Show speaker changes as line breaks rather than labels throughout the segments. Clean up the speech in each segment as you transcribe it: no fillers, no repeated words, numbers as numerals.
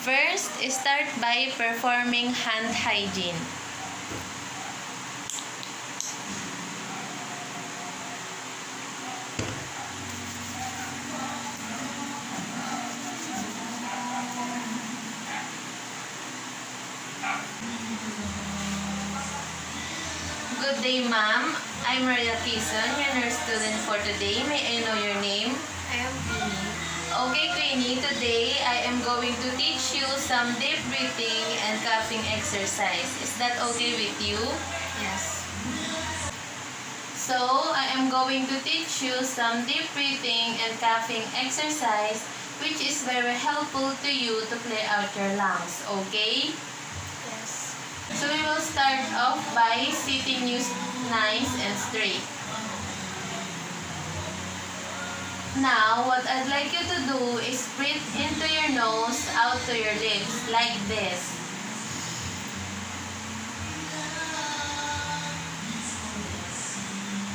First, start by performing hand hygiene. Good day, ma'am. I'm Maria Quezon, your nurse student for today. May I know your name?
I am Queenie.
Okay, Queenie. Today, I am going to teach you some deep breathing and coughing exercise. Is that okay with you?
Yes.
So, I am going to teach you some deep breathing and coughing exercise which is very helpful to you to clear out your lungs. Okay?
Yes.
So, we will start off by sitting you nice and straight. Now, what I'd like you to do is breathe into your nose, out to your lips, like this.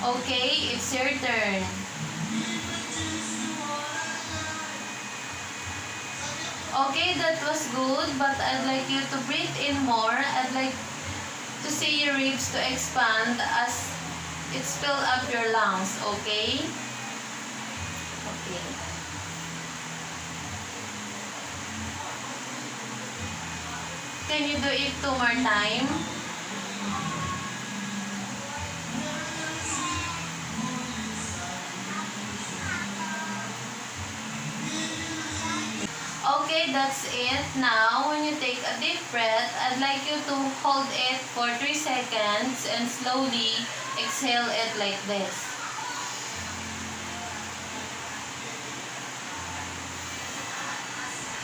Okay, it's your turn. Okay, that was good, but I'd like you to breathe in more. I'd like to see your ribs to expand as it fill up your lungs, okay? Okay. Can you do it 2 more times? Okay, that's it. Now, when you take a deep breath, I'd like you to hold it for 3 seconds and slowly exhale it like this.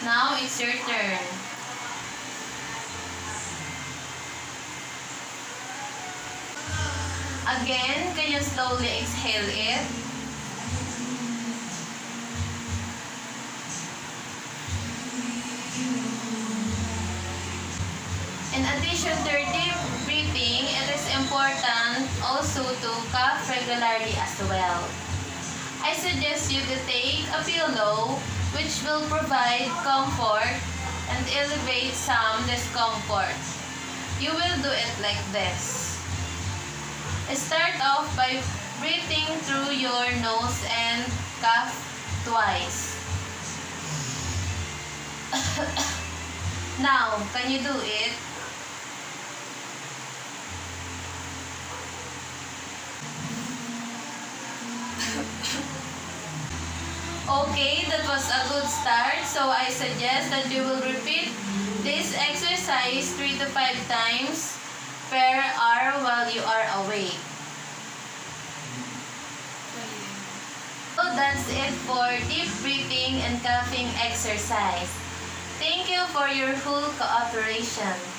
Now, it's your turn. Again, can you slowly exhale it? In addition to deep breathing, it is important also to cough regularly as well. I suggest you to take a pillow which will provide comfort and alleviate some discomfort. You will do it like this. Start off by breathing through your nose and cough twice. Now, can you do it? Okay, that was a good start. So I suggest that you will repeat this exercise 3 to 5 times per hour while you are awake. So that's it for deep breathing and coughing exercise. Thank you for your full cooperation.